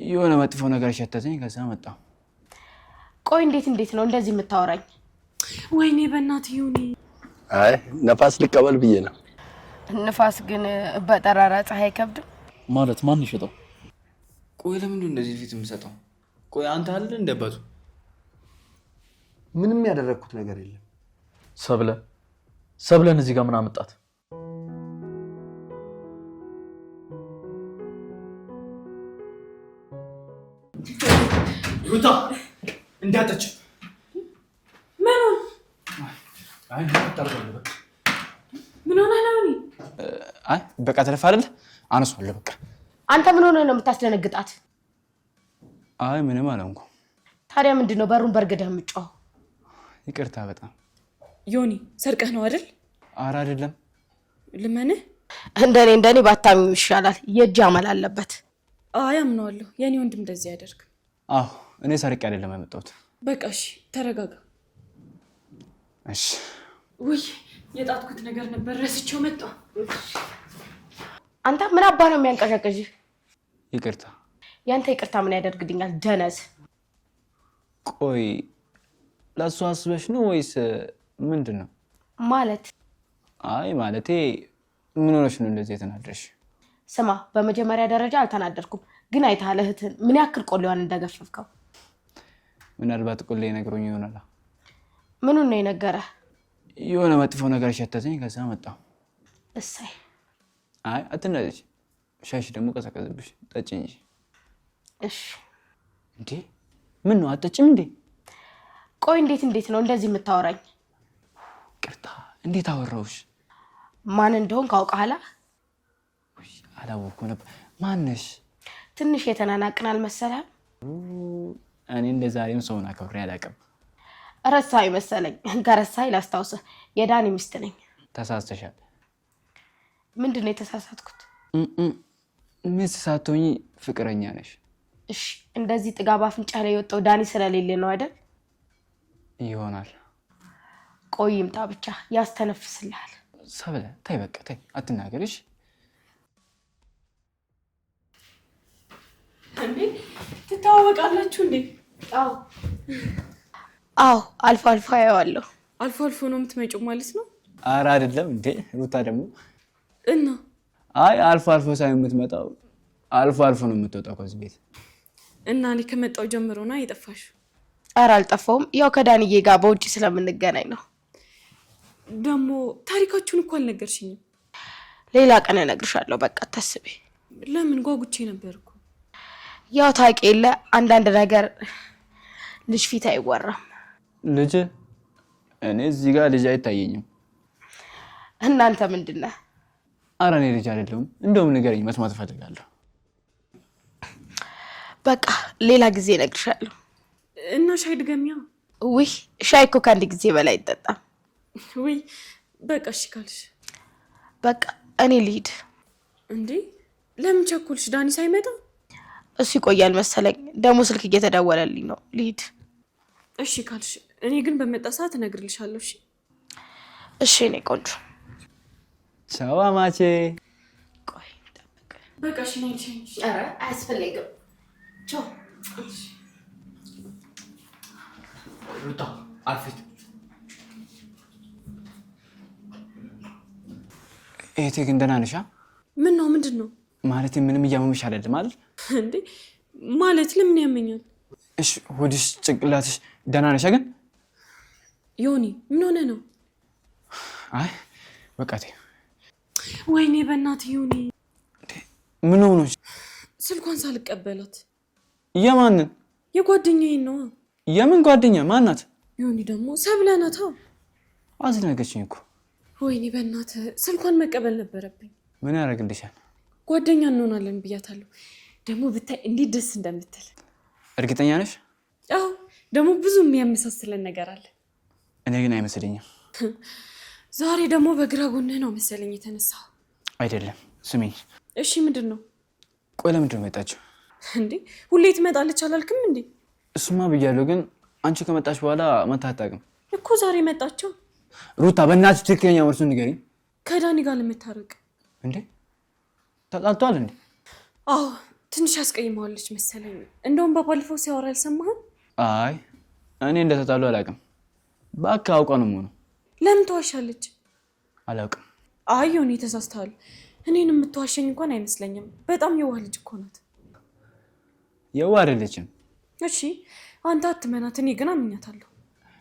የሆነ መጥፎ ነገር ሸተተኝ ከዛ መጣሁ። ቆይ እንዴት ነው እንደዚህ የምታወራኝ? ወይኔ በእናትህ ዮኒ። አይ ነፋስ ልቀበል ብዬ ነው። ንፋስ ግን በጠራራ ፀሐይ ከብድ ማለት ማን ይሸጠው? ቆይ ለምን እንደዚህ ፊት የምሰጠው? ቆይ አንተ አይደል እንደባቱ? ምንም ያደረኩት ነገር የለም። ሰብለን እዚህ ጋር ምን አመጣት? ሩታ እንዳጠች ምን አይ ምን ሆነ ነው? አይ በቃ ተለፋ አይደል አነሳለሁ በቃ። አንተ ምን ሆነ ነው የምታስደነግጣት? አይ ምንም አላንኩ። ታዲያ ምንድነው በሩን በርግደህ የምትጮህ? ይቅርታ በጣም ዮኒ ሰርቀህ ነው አይደል? ኧረ አይደለም። ልመንህ? እንደኔ ባታሚው ይሻላል። የእጅ አመል አለበት። አይ አምነዋለሁ። የኔ ወንድም እንደዚህ ያደርግ። አዎ እኔ ሰርቄ አይደለም የመጣሁት። በቃ እሺ ተረጋጋ። እሺ ውይ የጣትኩት ነገር ነበር ረስቼው መጣሁ። አንተ ምን አባ ነው የሚያንቀሸቅሽህ? ይቅርታ። ያንተ ይቅርታ ምን ያደርግልኛል? ደነዝ። ቆይ ለሱ አስበሽ ነው ወይስ ምንድነው? ማለት አይ ማለቴ ምን ሆነሽ ነው እንደዚህ የተናደርሽ? ስማ በመጀመሪያ ደረጃ አልተናደርኩም፣ ግን አይተሃል እህትን ምን ያክል ቆሌዋን እንደገፈፍከው። ምናልባት ቆሌ ነግሮኝ ይሆናል። ምኑን ነው የነገረህ? የሆነ መጥፎ ነገር ሸተተኝ ከዛ መጣሁ። እሰይ። አይ አትናደጂ። ሻሽ ደግሞ ቀሰቀዝብሽ። ጠጪ እንጂ። እሺ። እንዴ ምን ነው አትጠጪም እንዴ? ቆይ እንዴት ነው እንደዚህ የምታወራኝ? ቅርታ እንዴት አወራውሽ? ማን እንደሆን ካውቃላ? ወይ አላወኩም ነበር። ማነሽ? ትንሽ የተናናቅናል መሰለህ? እኔ እንደዛሬም ሰውን አከብሬ አላውቅም። ረሳይ መሰለኝ። ከረሳይ ላስታውስህ፣ የዳኒ ሚስት ነኝ። ተሳስተሻል። ምንድነው የተሳሳትኩት? ሚስት ሳትሆኚ ፍቅረኛ ነሽ። እሺ እንደዚህ ጥጋብ አፍንጫ ላይ የወጣው ዳኒ ስለሌለ ነው አይደል? ይሆናል። ቆይ ይምጣ ብቻ ያስተነፍስልሃል። ሰብለ ተይ በቃ ተይ አትናገሪሽ። እንዴ ትተዋወቃላችሁ እንዴ? አዎ አልፎ አየዋለሁ። አልፎ ነው የምትመጪው ማለት ነው? ኧረ አይደለም እንዴ ሩታ ደግሞ እና አይ አልፎ ሳይሆን የምትመጣው አልፎ ነው የምትወጣው ከዚህ ቤት። እና እኔ ከመጣው ጀምሮ ነው የጠፋሽው? ኧረ አልጠፋሁም፣ ያው ከዳንዬ ጋር በውጪ ስለምንገናኝ ነው። ደግሞ ታሪካችሁን እኮ አልነገርሽኝም። ሌላ ቀን እነግርሻለሁ። በቃ አታስቢ። ለምን ጓጉቼ ነበርኩ። ያው ታውቂ የለ አንዳንድ ነገር ልጅ ፊት አይወራም። ልጅ እኔ እዚህ ጋር ልጅ አይታየኝም። እናንተ ምንድነው? ኧረ እኔ ልጅ አይደለሁም። እንደውም ንገረኝ፣ መስማት እፈልጋለሁ። በቃ ሌላ ጊዜ እነግርሻለሁ። እና ሻይ ድገሚያ። ውይ ሻይ እኮ ከአንድ ጊዜ በላይ አይጠጣም። ውይ በቃ እሺ ካልሽ በቃ እኔ ልሂድ። እንዴ ለምን ቸኮልሽ? ዳኒ ሳይመጣ? እሱ ይቆያል መሰለኝ። ደግሞ ስልክ እየተደወለልኝ ነው። ልሂድ። እሺ ካልሽ እኔ ግን በመጣ ሰዓት እነግርልሻለሁ። እሺ እሺ እኔ ቆንጆ። ቻው አማቼ። ቆይ ጠብቅ። በቃ እሺ ነኝ። ኧረ አያስፈልግም። ቻው። ሩታ አልፊት እህቴ ግን ደህና ነሽ? ምን ነው ምንድን ነው? ማለት ምንም እያመመሽ አይደለም አይደል? እንዴ ማለት ለምን ያመኛል? እሺ ሆድሽ ጭንቅላትሽ ደህና ነሽ ግን? ዮኒ ምን ሆነ ነው? አይ በቃ ተይ። ወይኔ በእናትህ ዮኒ። ምን ሆኖ? ስልኳን ሳልቀበላት። የማንን? የጓደኛዬን ነው። የምን ጓደኛ? ማናት? ዮኒ ደግሞ ሰብለ ናት። አዝናገችኝ እኮ። ወይኔ በእናትህ ስልኳን መቀበል ነበረብኝ። ምን ያደርግልሻል? ጓደኛ እንሆናለን ብያታለሁ። ደግሞ ብታይ እንዴት ደስ እንደምትል። እርግጠኛ ነሽ? አዎ ደግሞ ብዙ የሚያመሳስለን ነገር አለ። እኔ ግን አይመስለኝም። ዛሬ ደግሞ በግራ ጎንህ ነው መሰለኝ የተነሳው። አይደለም ስሚኝ። እሺ ምንድን ነው? ቆይ ለምንድን ነው የመጣችው? እንዴ ሁሌ ትመጣለች አላልክም እንዴ? እሱማ ብያለሁ፣ ግን አንቺ ከመጣች በኋላ መታ አታውቅም እኮ። ዛሬ መጣቸው። ሩታ በእናትሽ ትክክለኛ መልሱን ንገሪኝ። ከዳኒ ጋር ለመታረቅ። እንዴ ተጣልቷል እንዴ? አዎ ትንሽ አስቀይመዋለች መሰለኝ። እንደውም በባለፈው ሲያወራ አልሰማህም? አይ እኔ እንደተጣሉ አላውቅም። ባካ አውቀው ነው የምሆነው። ለምን ትዋሻለች? አላውቅም። አይ ዮኒ ተሳስተሃል። እኔን የምትዋሸኝ እንኳን አይመስለኝም። በጣም የዋህ ልጅ እኮ ናት። የዋህ አይደለችም። እሺ አንተ አትመናት፣ እኔ ግን አምኛታለሁ።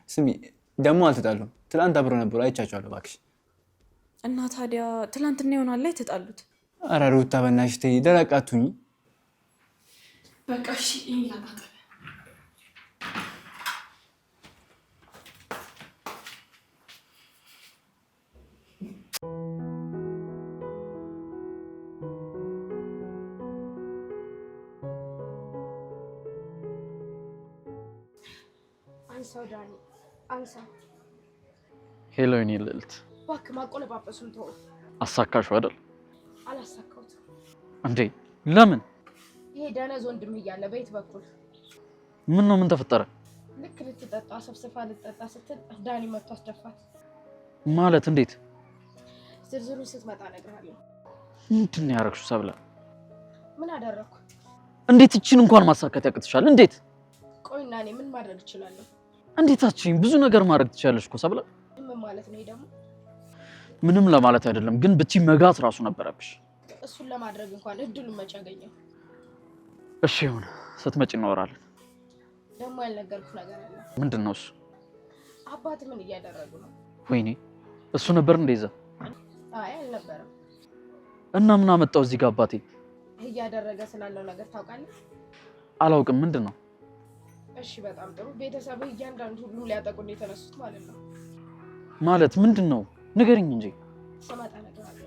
ስሚ ደግሞ አልተጣሉም። ትላንት አብረው ነበሩ፣ አይቻቸዋለሁ እባክሽ። እና ታዲያ ትላንትና ይሆናል ላይ ተጣሉት? ኧረ ሩታ በእናትሽ ተይ፣ ደረቅ አትሁኚ። በቃ እሺ ይላታል። አንሳው ዳኒ አንሳው። ሄሎ የኔ ልዕልት፣ እባክህ ማቆለጳጰሱን ተው። አሳካሽው አይደል? አላሳካሁትም። እንዴ ለምን? ይሄ ደነዝ ወንድም እያለ በየት በኩል ምን ነው? ምን ተፈጠረ? ልክ ልትጠጣ ሰብስፋ ልትጠጣ ስትል ዳኒ መጥቶ አስደፋት። ማለት እንዴት? ዝርዝሩን ስትመጣ እነግርሃለሁ። ምንድን ነው ያደረግሽው ሰብለ? ምን አደረኩ? እንዴት እቺን እንኳን ማሳካት ያቅትሻል? እንዴት? ቆይና እኔ ምን ማድረግ እችላለሁ? እንዴት አትችይም? ብዙ ነገር ማድረግ ትችያለሽ እኮ ሰብለ። ምን ማለት ነው ደግሞ? ምንም ለማለት አይደለም፣ ግን ብቻ መጋት ራሱ ነበረብሽ። እሱን ለማድረግ እንኳን እድሉን መቼ አገኘው? እሺ ይሁን፣ ስትመጪ እናወራለን። ደግሞ ያልነገርኩህ ነገር አለ። ምንድን ነው እሱ? አባት ምን እያደረጉ ነው? ወይኔ እሱ ነበር እንደዛ? አይ አልነበረም። እና ምን አመጣው እዚህ ጋር አባቴ? እያደረገ ስላለው ነገር ታውቃለህ? አላውቅም። ምንድን ነው? እሺ በጣም ጥሩ። ቤተሰብህ እያንዳንዱ ሁሉም ሊያጠቁን የተነሱት ማለት ነው። ማለት ምንድን ነው? ንገሪኝ እንጂ። ስመጣ እነግርሃለሁ።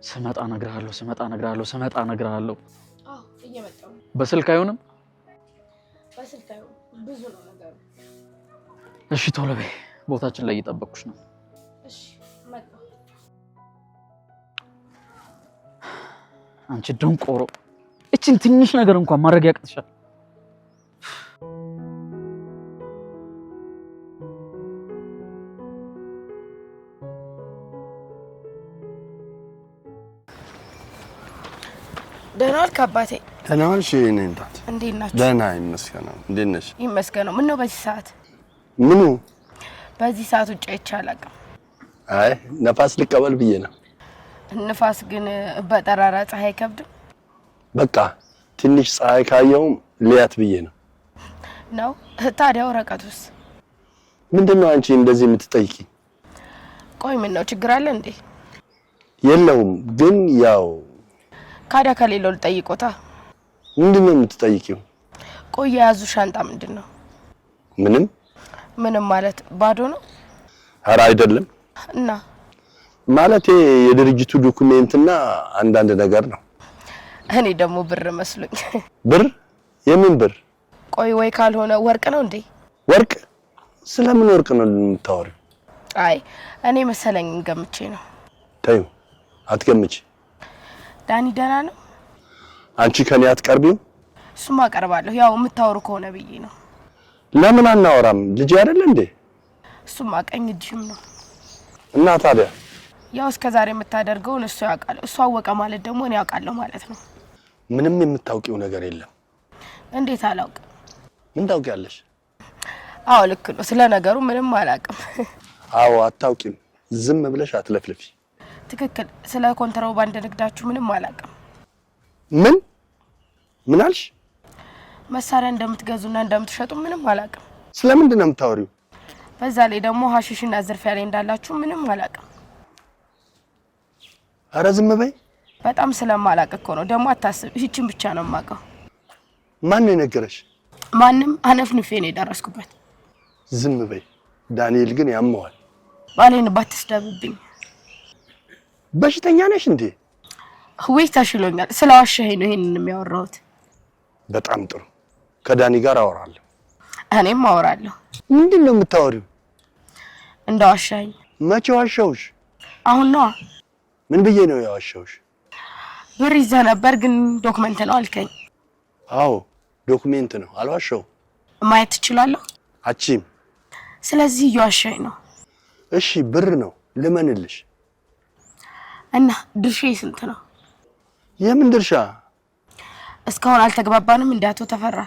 ስመጣ እነግርሃለሁ፣ ስመጣ እነግርሃለሁ፣ ስመጣ እነግርሃለሁ። አዎ እየመጣሁ ነው። በስልክ አይሆንም? በስልክ አይሆንም፣ ብዙ ነው ነገሩ። እሺ ቶሎ በይ፣ ቦታችን ላይ እየጠበቅኩሽ ነው። እሺ መጣሁ። አንቺ ደንቆሮ፣ እቺን ትንሽ ነገር እንኳን ማድረግ ያቅትሻል? ደህና ዋልክ አባቴ? ደህና ዋልሽ የእኔ እናት? እንዴት ናችሁ? ደህና ይመስገን። እንዴት ነሽ? ይመስገን። ምን ነው በዚህ ሰዓት? ምኑ? በዚህ ሰዓት ውጭ አይቼ አላውቅም። አይ ነፋስ ልቀበል ብዬ ነው። ንፋስ ግን በጠራራ ፀሐይ አይከብድም? በቃ ትንሽ ፀሐይ ካየውም ልያት ብዬ ነው። ነው ታዲያ ወረቀቱስ? ምንድነው አንቺ እንደዚህ የምትጠይቂ? ቆይ ምን ነው ችግር አለ እንዴ? የለውም ግን ያው ካዳ ከሌለው ልጠይቆታ። ምንድነው የምትጠይቂው? ቆይ የያዙ ሻንጣ ምንድነው? ምንም ማለት ባዶ ነው? ኧረ አይደለም። እና ማለት የድርጅቱ ዶክሜንትና አንዳንድ ነገር ነው። እኔ ደግሞ ብር መስሎኝ። ብር? የምን ብር? ቆይ ወይ ካልሆነ ወርቅ ነው እንዴ? ወርቅ? ስለምን ወርቅ ነው የምታወሪው? አይ እኔ መሰለኝ ገምቼ ነው። ተይው አትገምጪ። ዳኒ ደህና ነው? አንቺ ከኔ አትቀርቢው? እሱማ አቀርባለሁ፣ ያው የምታወሩ ከሆነ ብዬ ነው። ለምን አናወራም? ልጅ አይደል እንዴ? እሱማ ቀኝ እጅም ነው። እና ታዲያ ያው እስከዛሬ የምታደርገውን እሱ ያውቃል። እሱ አወቀ ማለት ደግሞ እኔ ያውቃለሁ ማለት ነው። ምንም የምታውቂው ነገር የለም። እንዴት አላውቅም? ምን ታውቂያለሽ? አዎ ልክ ነው። ስለ ነገሩ ምንም አላውቅም። አዎ አታውቂም። ዝም ብለሽ አትለፍልፊ። ትክክል። ስለ ኮንትሮባንድ ንግዳችሁ ምንም አላውቅም። ምን አልሽ? መሳሪያ እንደምትገዙና እንደምትሸጡ ምንም አላውቅም። ስለምንድን ነው የምታወሪው? በዛ ላይ ደግሞ ሀሺሽና ዝርፊያ ላይ እንዳላችሁ ምንም አላውቅም። ኧረ ዝም በይ። በጣም ስለማላውቅ እኮ ነው። ደግሞ አታስብ፣ ይህችን ብቻ ነው የማውቀው። ማን ነው የነገረሽ? ማንም። አነፍንፌ ነው የደረስኩበት። ዝም በይ። ዳንኤል ግን ያመዋል። ባሌን ባትስደብብኝ። በሽተኛ ነሽ እንዴ? ወይ ተሽሎኛል። ስለዋሸኸኝ ነው ይሄንን የሚያወራሁት። በጣም ጥሩ። ከዳኒ ጋር አወራለሁ። እኔም አወራለሁ። ምንድን ነው የምታወሪው? እንደዋሸኸኝ። መቼ ዋሸሁሽ? አሁን ነው። ምን ብዬ ነው ያዋሸሁሽ? ብር ይዘህ ነበር ግን ዶክመንት ነው አልከኝ። አዎ ዶክሜንት ነው፣ አልዋሸሁም። ማየት ትችላለህ? አቺም። ስለዚህ እየዋሸኸኝ ነው። እሺ ብር ነው ልመንልሽ። እና ድርሻዬ ስንት ነው? የምን ድርሻ? እስካሁን አልተግባባንም እንዴ አቶ ተፈራ?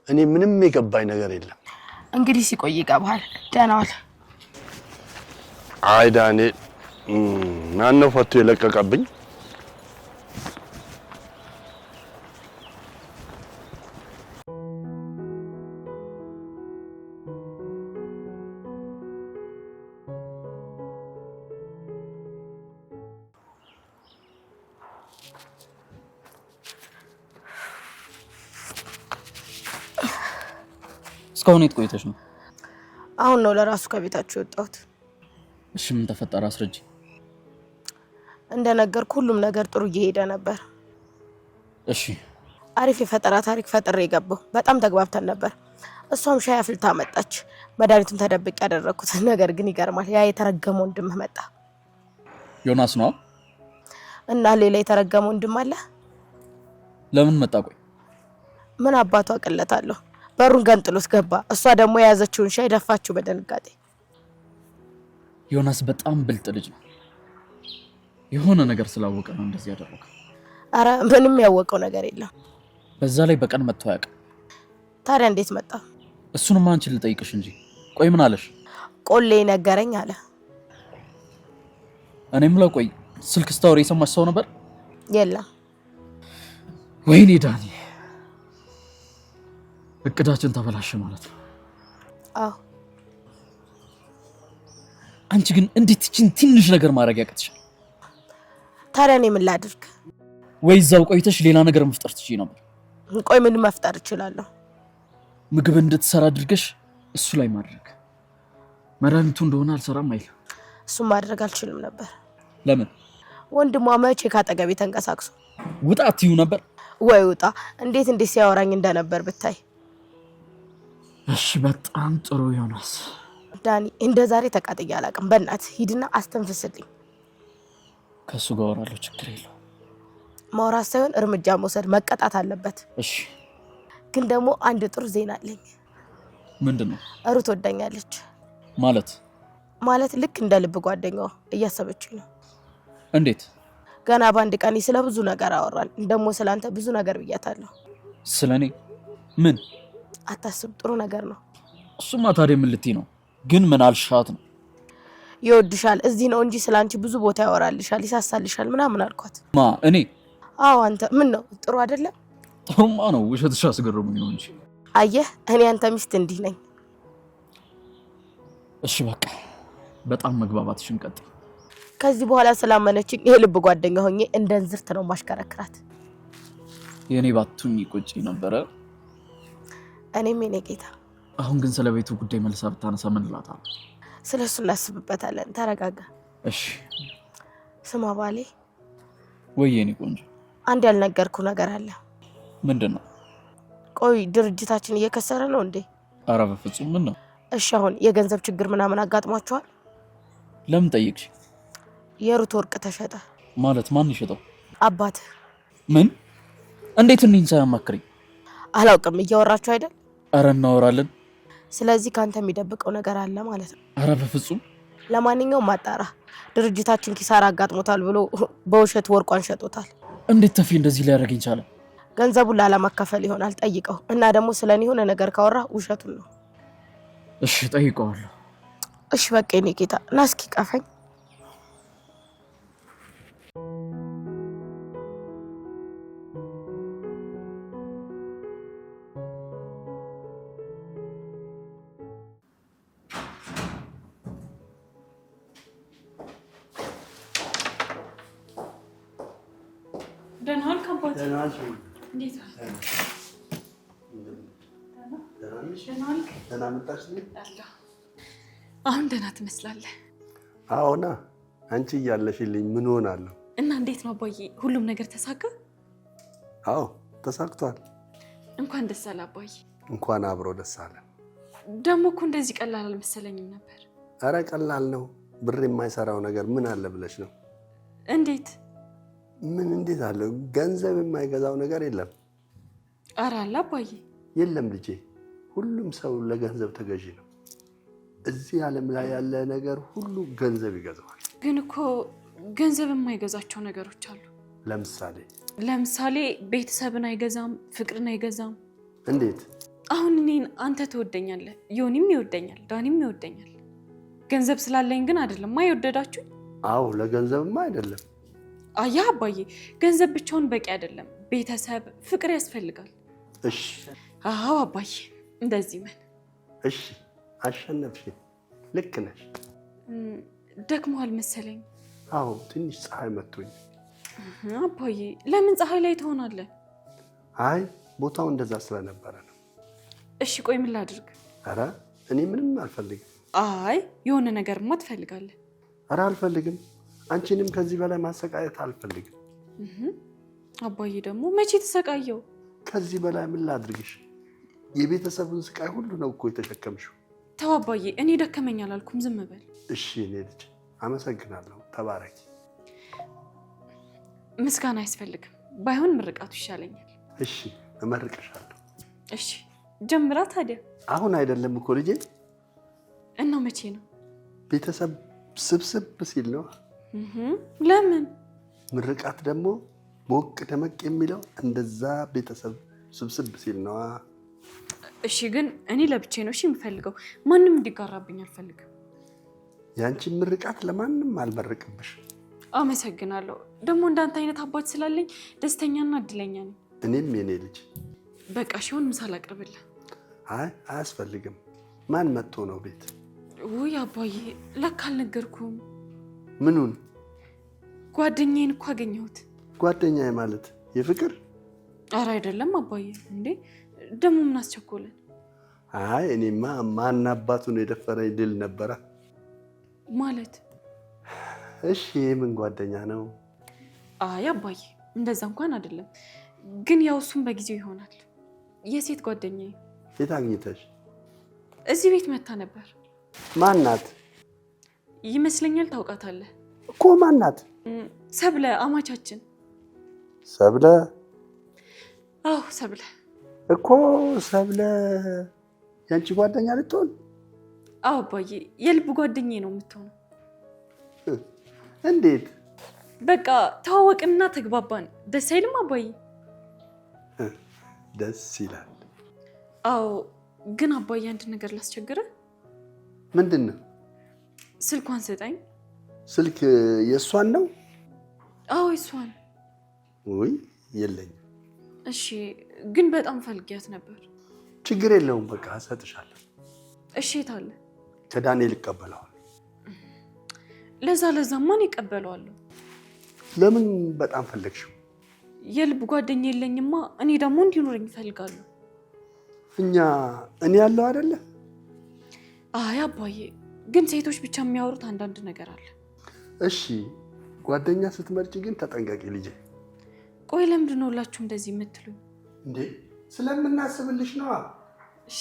እኔ ምንም የገባኝ ነገር የለም። እንግዲህ ሲቆይ ይገባል። ደህና ዋል። አይ ዳንኤል ማን ነው ፈቶ የለቀቀብኝ? እስካሁን የት ቆይተሽ ነው? አሁን ነው ለራሱ ከቤታችሁ የወጣሁት። እሺ ምን ተፈጠረ? አስረጂ። እንደነገርኩ ሁሉም ነገር ጥሩ እየሄደ ነበር። እሺ አሪፍ የፈጠራ ታሪክ ፈጥሬ የገባው በጣም ተግባብተን ነበር። እሷም ሻይ አፍልታ መጣች። መድኃኒቱን ተደብቄ ያደረኩት ነገር ግን ይገርማል። ያ የተረገመ ወንድምህ መጣ። ዮናስ ነው? እና ሌላ የተረገመ ወንድም አለ? ለምን መጣ? ቆይ ምን አባቷ አቅለታለሁ። በሩን ገንጥሎት ገባ። እሷ ደግሞ የያዘችውን ሻይ ደፋችሁ በደንጋጤ። ዮናስ በጣም ብልጥ ልጅ ነው። የሆነ ነገር ስላወቀ ነው እንደዚህ ያደረገው። አረ ምንም ያወቀው ነገር የለም። በዛ ላይ በቀን መጥቶ ያውቅ። ታዲያ እንዴት መጣ? እሱንማ አንቺ ልጠይቅሽ እንጂ። ቆይ ምን አለሽ? ቆሌ ነገረኝ አለ። እኔም ለው ቆይ ስልክ ስታወሪ የሰማሽ ሰው ነበር? የለም። ወይኔ ዳኒ፣ እቅዳችን ተበላሸ ማለት ነው። አዎ። አንቺ ግን እንዴት እቺን ትንሽ ነገር ማድረግ ያቅትሻል? ታዲያ እኔ ምን ላድርግ? ወይ እዛው ቆይተሽ ሌላ ነገር መፍጠር ትችይ ነበር። ቆይ ምን መፍጠር እችላለሁ? ምግብ እንድትሰራ አድርገሽ እሱ ላይ ማድረግ። መድኃኒቱ እንደሆነ አልሰራም አይል። እሱም ማድረግ አልችልም ነበር። ለምን? ወንድሟ መቼ ካጠገቤ ተንቀሳቅሶ ውጣ አትዩ ነበር? ወይ ውጣ! እንዴት ሲያወራኝ እንደነበር ብታይ። እሺ በጣም ጥሩ ዮናስ። ዳኒ እንደ ዛሬ ተቃጥዬ አላውቅም። በእናትህ ሂድና አስተንፍስልኝ። ከሱ ጋር አወራለሁ፣ ችግር የለውም። ማውራት ሳይሆን እርምጃ መውሰድ፣ መቀጣት አለበት። እሺ ግን ደግሞ አንድ ጥሩ ዜና አለኝ። ምንድነው? ሩት ወዳኛለች። ማለት ልክ እንደ ልብ ጓደኛዋ እያሰበችኝ ነው። እንዴት? ገና በአንድ ቀን ስለ ብዙ ነገር አወራን። ደግሞ ስላንተ ብዙ ነገር ብያታለሁ። ስለኔ? ምን? አታስብ፣ ጥሩ ነገር ነው። እሱማ ታዲያ ምን ልትይ ነው? ግን ምን አልሻት ነው? ይወድሻል፣ እዚህ ነው እንጂ ስላንቺ ብዙ ቦታ ያወራልሻል፣ ይሳሳልሻል ምናምን አልኳት። ማ እኔ? አዎ አንተ። ምን ነው ጥሩ አይደለም? ጥሩማ ነው፣ ውሸትሽ አስገረሙኝ ነው እንጂ። አየህ እኔ አንተ ሚስት እንዲህ ነኝ። እሺ በቃ በጣም መግባባትሽን ቀጥይ። ከዚህ በኋላ ስላመነችኝ የልብ ጓደኛ ሆኜ እንደ እንዝርት ነው ማሽከረክራት። የኔ ባቱኝ ቁጭ ነበረ። እኔም የኔ ጌታ። አሁን ግን ስለ ቤቱ ጉዳይ መልሳ ብታነሳ ምን እላታለሁ? ስለሱ እናስብበታለን። ተረጋጋ። እሺ ስማ ባሌ። ወይ የኔ ቆንጆ፣ አንድ ያልነገርኩ ነገር አለ። ምንድነው? ቆይ ድርጅታችን እየከሰረ ነው እንዴ? ኧረ በፍጹም። ምን ነው? እሺ አሁን የገንዘብ ችግር ምናምን አጋጥሟቸዋል? ለምን ጠይቅሽ? የሩት ወርቅ ተሸጠ። ማለት ማን ይሸጠው? አባትህ። ምን? እንዴት እንዴት ሳያማክረኝ? አላውቅም። እያወራችሁ አይደል? ኧረ እናወራለን። ስለዚህ ካንተ የሚደብቀው ነገር አለ ማለት ነው። ኧረ በፍጹም። ለማንኛውም ማጣራ። ድርጅታችን ኪሳራ አጋጥሞታል ብሎ በውሸት ወርቋን ሸጦታል። እንዴት ተፊ እንደዚህ ሊያደርገኝ ቻለ? ገንዘቡን ላለማካፈል ይሆናል። ጠይቀው እና ደግሞ ስለኔ የሆነ ነገር ካወራ ውሸቱን ነው። እሺ ጠይቀዋለሁ። እሺ በቃ የኔ ጌታ ና እስኪ ቀፈኝ። ደህና ዋልክ አባቴ? እንዴት አሁን ደህና ትመስላለህ። አዎና፣ አንቺ እያለሽልኝ ምን ሆናለሁ? እና እንዴት ነው አባዬ? ሁሉም ነገር ተሳካ? አዎ ተሳክቷል። እንኳን ደስ አለ አባዬ። እንኳን አብሮ ደስ አለ። ደግሞ እኮ እንደዚህ ቀላል አልመሰለኝም ነበር። አረ ቀላል ነው። ብር የማይሰራው ነገር ምን አለ ብለሽ ነው? እንዴት? ምን እንዴት አለ? ገንዘብ የማይገዛው ነገር የለም። አረ አለ አባዬ። የለም ልጄ፣ ሁሉም ሰው ለገንዘብ ተገዢ ነው። እዚህ ዓለም ላይ ያለ ነገር ሁሉ ገንዘብ ይገዛዋል። ግን እኮ ገንዘብ የማይገዛቸው ነገሮች አሉ። ለምሳሌ ቤተሰብን አይገዛም፣ ፍቅርን አይገዛም። እንዴት? አሁን እኔን አንተ ትወደኛለህ፣ ዮኒም ይወደኛል፣ ዳኒም ይወደኛል። ገንዘብ ስላለኝ ግን አይደለም የወደዳችሁ። አዎ ለገንዘብማ አይደለም። አያ አባዬ፣ ገንዘብ ብቻውን በቂ አይደለም። ቤተሰብ፣ ፍቅር ያስፈልጋል። እሺ። አዎ አባዬ፣ እንደዚህ ምን። እሺ፣ አሸነፍሽ። ልክ ነሽ። ደክሞሃል መሰለኝ። አዎ ትንሽ ፀሐይ መቶኝ። አባዬ፣ ለምን ፀሐይ ላይ ትሆናለህ? አይ ቦታው እንደዛ ስለነበረ ነው። እሺ ቆይ ምን ላድርግ? ኧረ እኔ ምንም አልፈልግም። አይ የሆነ ነገርማ ትፈልጋለህ። ኧረ አልፈልግም። አንቺንም ከዚህ በላይ ማሰቃየት አልፈልግም። አባዬ ደግሞ መቼ ተሰቃየው? ከዚህ በላይ ምን ላድርግሽ? የቤተሰቡን ስቃይ ሁሉ ነው እኮ የተሸከምሽው። ተው አባዬ፣ እኔ ደከመኝ አላልኩም፣ ዝም በል። እሺ እኔ ልጅ አመሰግናለሁ። ተባረኪ። ምስጋና አያስፈልግም። ባይሆን ምርቃቱ ይሻለኛል። እሺ እመርቅሻለሁ። እሺ ጀምራ ታዲያ። አሁን አይደለም እኮ ልጄ። እና መቼ ነው? ቤተሰብ ስብስብ ሲል ነው። ለምን? ምርቃት ደግሞ ሞቅ ደመቅ የሚለው እንደዛ ቤተሰብ ስብስብ ሲል ነው። እሺ ግን እኔ ለብቻዬ ነው የምፈልገው። ማንም እንዲጋራብኝ አልፈልግም። ያንቺ ምርቃት ለማንም አልመርቅብሽ። አመሰግናለሁ። ደግሞ እንዳንተ አይነት አባት ስላለኝ ደስተኛና እድለኛ ነኝ። እኔም የኔ ልጅ። በቃ ሲሆን ምሳ ላቅርብልህ? አይ አያስፈልግም። ማን መጥቶ ነው ቤት? ውይ አባዬ፣ ለካ አልነገርኩም። ምኑን? ጓደኛዬን እኮ አገኘሁት። ጓደኛዬ ማለት የፍቅር? ኧረ አይደለም አባዬ። እንዴ ደግሞ ምን አስቸኮለን? አይ እኔማ ማን አባቱን የደፈረኝ ድል ነበረ ማለት። እሺ ምን ጓደኛ ነው? አይ አባዬ እንደዛ እንኳን አይደለም፣ ግን ያው እሱም በጊዜው ይሆናል። የሴት ጓደኛዬ። የት አግኝተሽ? እዚህ ቤት መታ ነበር። ማን ናት? ይመስለኛል ታውቃታለህ እኮ። ማን ናት? ሰብለ፣ አማቻችን። ሰብለ? አዎ ሰብለ እኮ። ሰብለ ያንቺ ጓደኛ ልትሆን? አዎ አባዬ፣ የልብ ጓደኛዬ ነው የምትሆነው። እንዴት? በቃ ተዋወቅንና ተግባባን። ደስ አይልም አባዬ? ደስ ይላል። አዎ ግን አባዬ አንድ ነገር ላስቸግርህ። ምንድን ነው? ስልኳን ስጠኝ። ስልክ የእሷን ነው? አዎ የእሷን። ውይ የለኝም። እሺ ግን በጣም ፈልጊያት ነበር። ችግር የለውም፣ በቃ እሰጥሻለሁ። እሺ የት አለ? ከዳንኤል ይቀበለዋል። ለዛ ማን ይቀበለዋለሁ? ለምን በጣም ፈለግሽው? የልብ ጓደኛ የለኝማ። እኔ ደግሞ እንዲኖረኝ እፈልጋለሁ። እኔ ያለው አይደለ? አይ አባዬ፣ ግን ሴቶች ብቻ የሚያወሩት አንዳንድ ነገር አለ። እሺ ጓደኛ ስትመርጪ ግን ተጠንቀቂ ልጄ። ቆይ ለምንድን ነው ሁላችሁ እንደዚህ የምትሉኝ? እንዴ ስለምናስብልሽ ነዋ። እሺ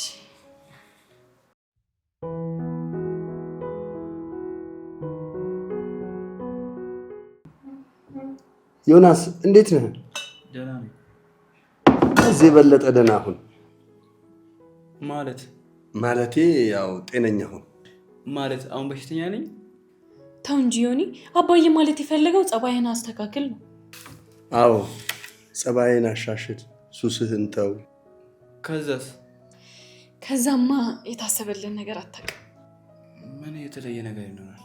ዮናስ እንዴት ነህ? ደህና ነኝ። ከዚህ የበለጠ ደህና ሁን። ማለቴ ያው ጤነኛ ሁን ማለት። አሁን በሽተኛ ነኝ? ተው እንጂ ዮኒ። አባዬ ማለት የፈለገው ጸባይህን አስተካክል ነው። አዎ ጸባይን አሻሽል፣ ሱስህን ተው። ከዛስ? ከዛማ የታሰበልን ነገር አታውቅም። ምን የተለየ ነገር ይኖራል?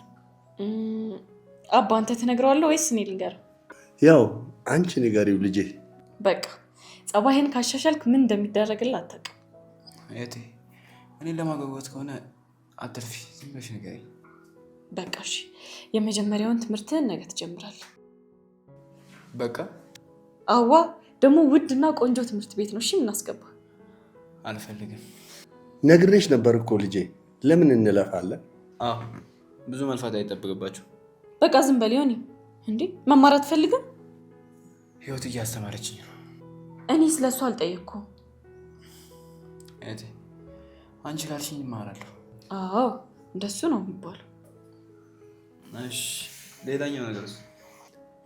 አባ አንተ ትነግረዋለህ ወይስ እኔ ልንገረው? ያው አንቺ ንገሪው ልጄ። በቃ ጸባይህን ካሻሻልክ ምን እንደሚደረግልህ አታውቅም። እቴ እኔን ለማጓጓት ከሆነ አትርፊ፣ ዝም ብለሽ ንገሪኝ። በቃ እሺ፣ የመጀመሪያውን ትምህርትህን ነገ ትጀምራለህ። በቃ አዋ ደግሞ ውድና ቆንጆ ትምህርት ቤት ነው። እሺ ምናስገባ? አልፈልግም። ነግሬሽ ነበር እኮ ልጄ። ለምን እንለፋለን? አዎ ብዙ መልፋት አይጠብቅባችሁ። በቃ ዝም በል ዮኒ። እንዴ መማር አትፈልግም? ህይወት እያስተማረችኝ ነው። እኔ ስለሱ አልጠየቅኩም። እቴ አንቺ ላልሽኝ እማራለሁ። አዎ እንደሱ ነው የሚባለው። እሺ ሌላኛው ነገር?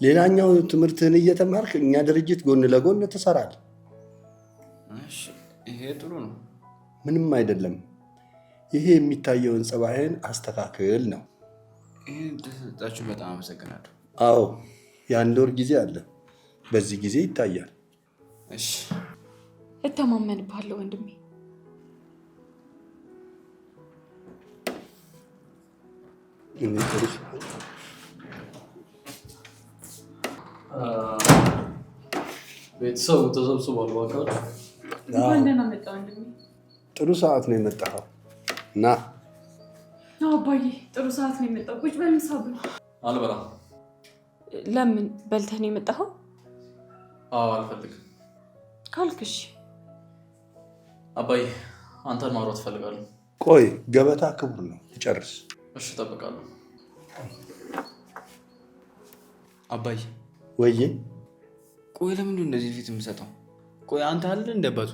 ሌላኛው ትምህርትህን እየተማርክ እኛ ድርጅት ጎን ለጎን ትሰራለህ። እሺ ይሄ ጥሩ ነው። ምንም አይደለም። ይሄ የሚታየውን ጸባይን አስተካክል ነው። ይሄን ተሰጣችሁ በጣም አመሰግናለሁ። አዎ የአንድ ወር ጊዜ አለ። በዚህ ጊዜ ይታያል። እሺ እተማመንብሃለሁ ወንድሜ። ቤተሰቡ ተሰብስቧል። ዋካል እንኳን ደህና መጣ ወንድሜ። ጥሩ ሰዓት ነው የመጣኸው። ና አባዬ፣ ጥሩ ሰዓት ነው የመጣው። ቁጭ በል ምሳ ብላ። አልበላም። ለምን? በልተህ ነው የመጣኸው? አዎ አልፈልግም። ካልክሽ አባዬ አንተን ማውራት እፈልጋለሁ። ቆይ ገበታ ክቡር ነው፣ ጨርስ። እሺ እጠብቃለሁ። አባዬ ወይዬ ቆይ ለምንድን እንደዚህ ፊት የምሰጠው? ቆይ አንተ አለ እንደበቱ።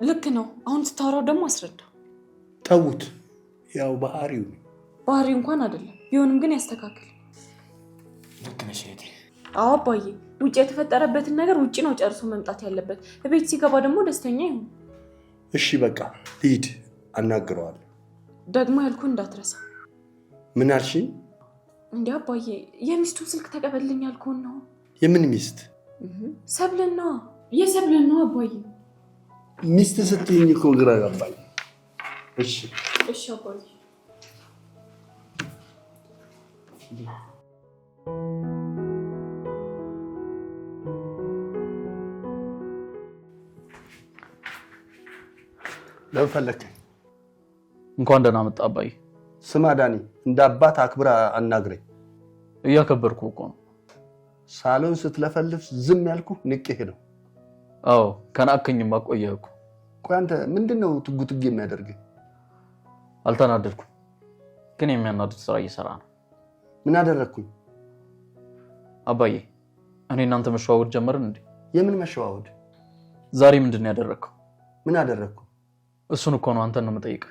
ልክ ነው። አሁን ስታወራው ደግሞ አስረዳው። ተውት፣ ያው ባህሪው ነው። ባህሪው እንኳን አይደለም፣ ቢሆንም ግን ያስተካክል። ልክ ነሽ እህቴ። አዎ አባዬ፣ ውጭ የተፈጠረበትን ነገር ውጭ ነው ጨርሶ መምጣት ያለበት። ቤት ሲገባ ደግሞ ደስተኛ ይሁን። እሺ በቃ ሂድ፣ አናግረዋለሁ። ደግሞ ያልኩህ እንዳትረሳ። ምን አልሽኝ? እንዴ አባዬ፣ የሚስቱን ስልክ ተቀበልኝ ያልኩህን ነው። የምን ሚስት? ሰብለን ነዋ። የሰብለን ነው አባዬ። ሚስት ስትይኝ እኮ ግራ ገባኝ። እሺ እሺ አባዬ። ለምን ፈለከኝ? እንኳን ደህና መጣ አባዬ። ስማ ዳኒ፣ እንደ አባት አክብራ አናግረኝ። እያከበርኩ እኮ ነው። ሳሎን ስትለፈልፍ ዝም ያልኩ ንቄህ ነው። አዎ ከናከኝማ ቆየህ እኮ። ቆይ አንተ ምንድነው ትጉትግ የሚያደርግህ? አልተናደድኩም፣ ግን የሚያናድድ ስራ እየሰራ ነው። ምን አደረግኩኝ? አባዬ እኔ እናንተ መሸዋወድ ጀመርን እንዴ? የምን መሸዋወድ? ዛሬ ምንድን ነው ያደረግከው? ምን አደረግኩ? እሱን እኮ ነው አንተን ነው የምጠይቅህ።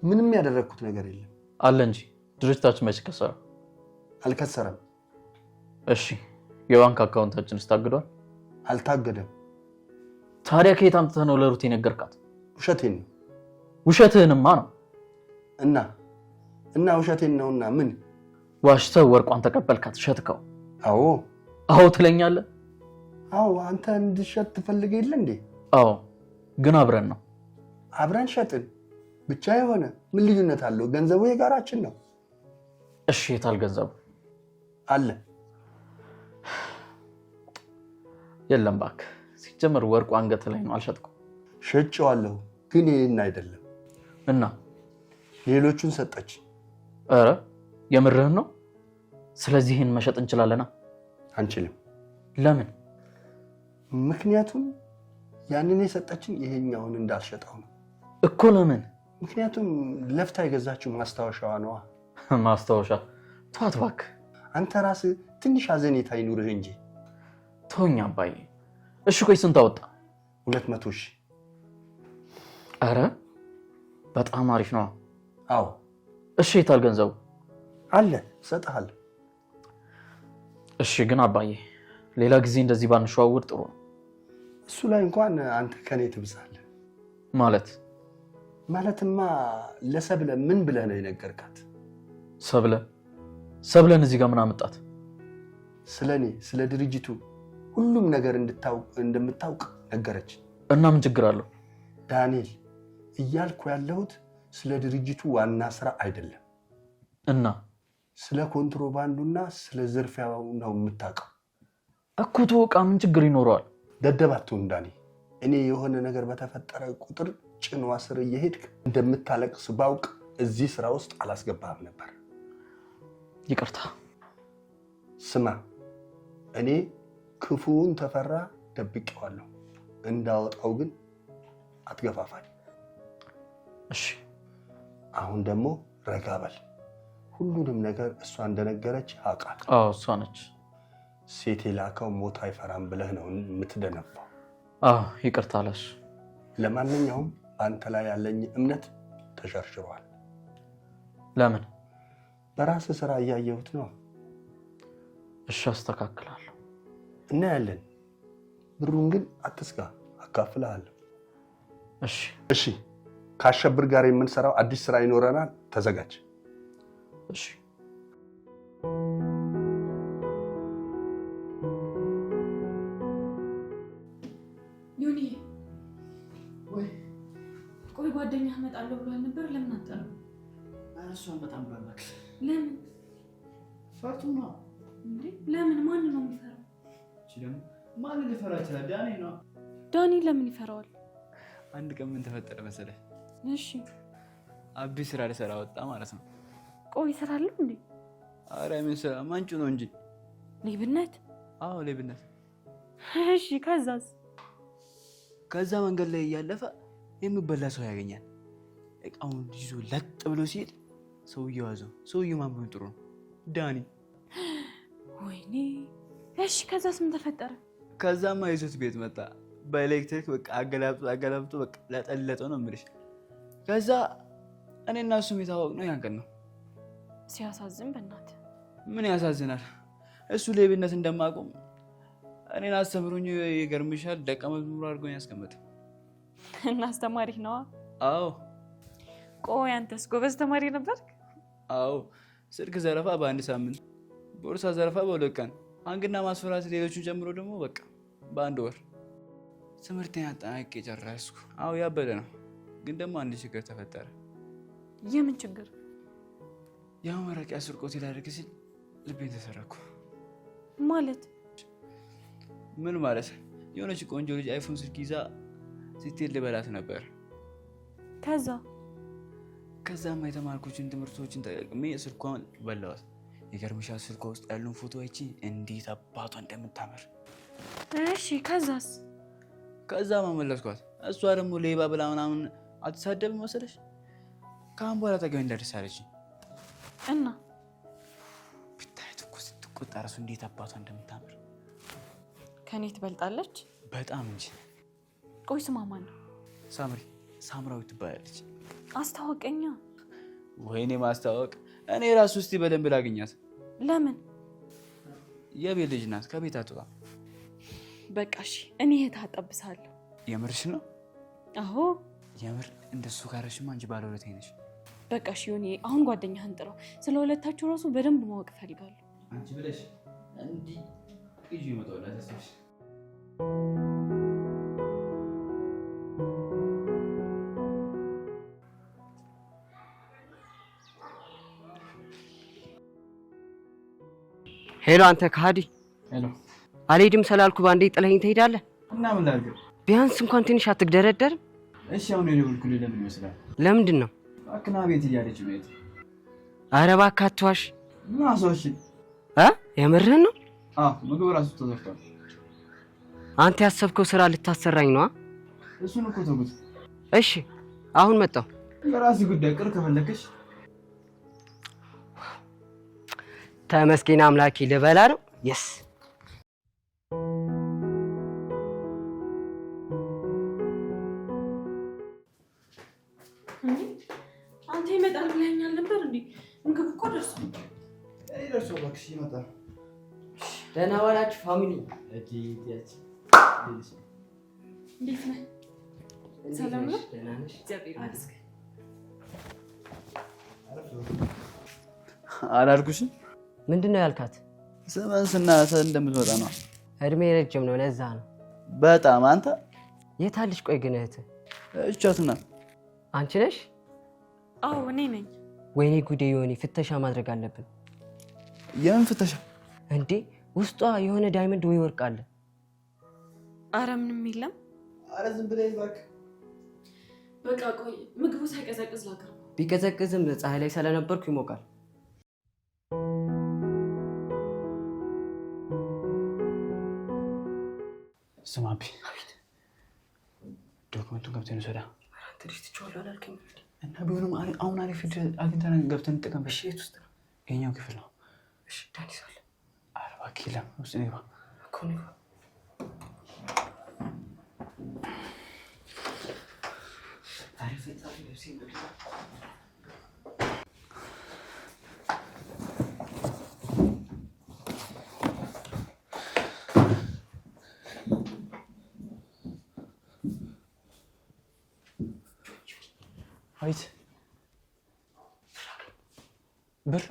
ምንም ያደረግኩት ነገር የለም። አለ እንጂ ድርጅታችን መች ከሰረ? አልከሰረም። እሺ የባንክ አካውንታችንስ ታግዷል? አልታገደም። ታዲያ ከየት አምጥተህ ነው ለሩት የነገርካት? ውሸቴን ነው። ውሸትህንማ ነው። እና ውሸቴን ነውና ምን? ዋሽተህ ወርቋን ተቀበልካት፣ ሸጥከው? አዎ። አዎ ትለኛለህ? አዎ። አንተ እንድሸጥ ትፈልግ የለ እንዴ? አዎ፣ ግን አብረን ነው። አብረን ሸጥን ብቻ የሆነ ምን ልዩነት አለው? ገንዘቡ የጋራችን ነው። እሺ የታል ገንዘቡ? አለ። የለም እባክህ፣ ሲጀመር ወርቁ አንገት ላይ ነው፣ አልሸጥኩም። ሸጬዋለሁ፣ ግን የኔን አይደለም። እና ሌሎቹን ሰጠች። ኧረ የምርህን ነው? ስለዚህ ይህን መሸጥ እንችላለና? አንችልም። ለምን? ምክንያቱም ያንን የሰጠችን ይሄኛውን እንዳልሸጠው ነው እኮ። ለምን? ምክንያቱም ለፍታ የገዛችው ማስታወሻዋ ነዋ። ማስታወሻ? ተዋት እባክህ። አንተ ራስህ ትንሽ አዘኔታ ይኑርህ እንጂ። ተወኝ አባዬ። እሺ ቆይ ስንት አወጣ? 200,000። ኧረ በጣም አሪፍ ነው። አዎ። እሺ የታል ገንዘቡ? አለ፣ እሰጥሃለሁ። እሺ ግን አባዬ ሌላ ጊዜ እንደዚህ ባንሸዋወድ ጥሩ ነው። እሱ ላይ እንኳን አንተ ከኔ ትብሳለህ። ማለትማ ለሰብለ ምን ብለህ ነው የነገርካት? ሰብለን እዚህ ጋር ምን አመጣት? ስለኔ፣ ስለ ድርጅቱ ሁሉም ነገር እንደምታውቅ ነገረች። እና ምን ችግር አለው? ዳንኤል፣ እያልኩ ያለሁት ስለ ድርጅቱ ዋና ስራ አይደለም። እና ስለ ኮንትሮባንዱና ስለ ዝርፊያው ነው የምታውቀው እኮ። ተወቃ ምን ችግር ይኖረዋል? ደደባቱን ዳኒ፣ እኔ የሆነ ነገር በተፈጠረ ቁጥር ጭኗ ስር እየሄድክ እንደምታለቅስ ባውቅ እዚህ ስራ ውስጥ አላስገባህም ነበር። ይቅርታ። ስማ፣ እኔ ክፉውን ተፈራ ደብቄዋለሁ። እንዳወጣው ግን አትገፋፋኝ። እሺ። አሁን ደግሞ ረጋ በል። ሁሉንም ነገር እሷ እንደነገረች አውቃለሁ። አዎ እሷ ነች። ሴት የላከው ሞት አይፈራም ብለህ ነው የምትደነፋው። አዎ ይቅርታ ለሱ። ለማንኛውም በአንተ ላይ ያለኝ እምነት ተሸርሽሯል። ለምን? በራስህ ስራ እያየሁት ነው። እሺ አስተካክላለሁ። እናያለን። ብሩን ግን አትስጋ፣ አካፍልሃለሁ። እሺ። ከአሸብር ጋር የምንሰራው አዲስ ስራ ይኖረናል። ተዘጋጅ። እሺ። ዮኒ ወይ ቆይ ጓደኛህ እመጣለሁ ብሏል ነበር። ለምን አጠራው? እሷን በጣም ባላክ። ለምን ፈርቶ ነው እንዴ? ለምን? ማን ነው የሚፈራው? ደግሞ ማን ሊፈራ ይችላል? ዳኒ ነው። ዳኒ ለምን ይፈራዋል? አንድ ቀን ምን ተፈጠረ መሰለህ? እሺ አቢ ስራ ልሰራ ወጣ ማለት ነው። ቆይ እሰራለሁ እንዴ? ኧረ ምን ስራ ማንጩ ነው እንጂ። ሌብነት? አዎ ሌብነት። እሺ ከዛስ? ከዛ መንገድ ላይ እያለፈ የሚበላ ሰው ያገኛል። እቃውን ይዞ ለጥ ብሎ ሲሄድ ሰውየው ያዘው። ሰውየው ማን ቢሆን ጥሩ ነው? ዳኒ። ወይኔ እሺ ከዛስ ምን ተፈጠረ? ከዛማ ይዞት ቤት መጣ። በኤሌክትሪክ በቃ አገላብጦ በቃ ለጠለጠው ነው የምልሽ። ከዛ እኔና እሱም የታወቅነው ያን ቀን ነው። ሲያሳዝን በእናትህ። ምን ያሳዝናል? እሱ ሌብነት እንደማቆም እኔን አስተምሮኝ ይገርምሻል። ደቀ መዝሙር አድርጎኝ ያስቀመጠ እና አስተማሪህ ነዋ? አዎ። ቆይ አንተስ ጎበዝ ተማሪ ነበርክ? አዎ። ስልክ ዘረፋ በአንድ ሳምንት፣ ቦርሳ ዘረፋ በሁለት ቀን፣ አንግና ማስፈራት ሌሎቹን ጨምሮ ደግሞ በቃ በአንድ ወር ትምህርቴን አጠናቅቄ ጨረስኩ። አዎ ያበደ ነው። ግን ደግሞ አንድ ችግር ተፈጠረ። የምን ችግር? ያው መረቂያ ስርቆት ላደርግ ሲል ልቤን ተሰረኩ። ማለት ምን ማለት? የሆነች ቆንጆ ልጅ አይፎን ስልክ ይዛ ስትሄድ ልበላት ነበር። ከዛም የተማርኩትን ትምህርቶችን ተጠቅሜ ስልኳን በላዋት። የገርምሻል ስልኳ ውስጥ ያሉን ፎቶ አይቼ እንዴት አባቷ እንደምታምር። እሺ ከዛስ? ከዛ መመለስኳት። እሷ ደግሞ ሌባ ብላ ምናምን አትሳደብ መሰለሽ። ከአሁን በኋላ ጠገብ እንደርሳለች እና ብታየት እኮ ስትቆጣ እራሱ እንዴት አባቷ እንደምታምር። ከኔ ትበልጣለች በጣም እንጂ። ቆይ ስሟ ማን ነው? ሳምራዊ ትባላለች። አስታወቀኛ። ወይኔ ማስታወቅ። እኔ ራሱ እስቲ በደንብ ላግኛት። ለምን? የቤት ልጅ ናት፣ ከቤት አትወጣ። በቃ እሺ እኔ እታጠብሳለሁ። የምርሽ ነው? አዎ የምር። እንደሱ ካረሽማ አንቺ ባለውለታዬ ነሽ። በቃ እሺ ዮኒ፣ አሁን ጓደኛህን ጥራው። ስለ ሁለታችሁ ራሱ በደንብ ማወቅ እፈልጋለሁ። አንቺ ብለሽ እንዲህ ይዤ እመጣለሁ። ተስፋሽ ሄሎ አንተ ከሃዲ። ሄሎ። አልሄድም ስላልኩ ባንዴ ጥለኸኝ ትሄዳለህ? እና ምን ላድርግ? ቢያንስ እንኳን ትንሽ አትግደረደርም? እሺ አሁን የደወልኩልህ ለምን ይመስላል? ለምንድን ነው? አክና ቤት እያለች ነው። ኧረ እባክህ አትዋሽ። ምን አስዋሽ? የምርህን ነው? አዎ ምግብ ራሱ ተዘርቷል። አንተ ያሰብከው ስራ ልታሰራኝ ነው? እሱን እኮ ተውኩት። እሺ አሁን መጣሁ። የራስህ ጉዳይ። ቅር ከፈለክሽ ተመስገን አምላኬ ልበላ ነው። የስ አንተ ይመጣል ብለኸኛል ነበር እንዴ? ምግብ እኮ ደርሷል። ደርሶ እባክሽ ይመጣል። ደህና ዋላችሁ ፋሚሊ። እንዴት ነህ? ሰላም ነው? ደህና ነሽ? እግዚአብሔር ይመስገን። አላልኩሽም? ምንድን ነው ያልካት? ስምን ስናነሳ እንደምትመጣ ነው። እድሜ ረጅም ነው ለዛ ነው። በጣም አንተ የታለች? ቆይ ግን እህትህ እቻትና አንቺ ነሽ? አዎ እኔ ነኝ። ወይኔ ጉዴ ዮኒ፣ ፍተሻ ማድረግ አለብን። የምን ፍተሻ እንዴ? ውስጧ የሆነ ዳይመንድ ወይ ወርቅ አለ። አረ ምንም የለም። አረ ዝም ብለህ እባክህ። በቃ ቆይ ምግቡ ሳይቀዘቅዝ ላቅርብ። ቢቀዘቅዝም ፀሐይ ላይ ስለነበርኩ ይሞቃል። ስማቢ ዶክመንቱን ገብተን ወሰዳ ትችዋለሁ አላልከኝ? እና ቢሆንም አሁን አሪፍ አግኝተን ገብተን እንጠቀምበት። የት ውስጥ ነው? የኛው ክፍል ነው። እሺ ዳኒስ አለ። ኧረ እባክህ የለም። ውስጥ ንግባ እኮ ንግባ። አሪፍ ጻፊ ልብስ ይመጣል። አይት ብር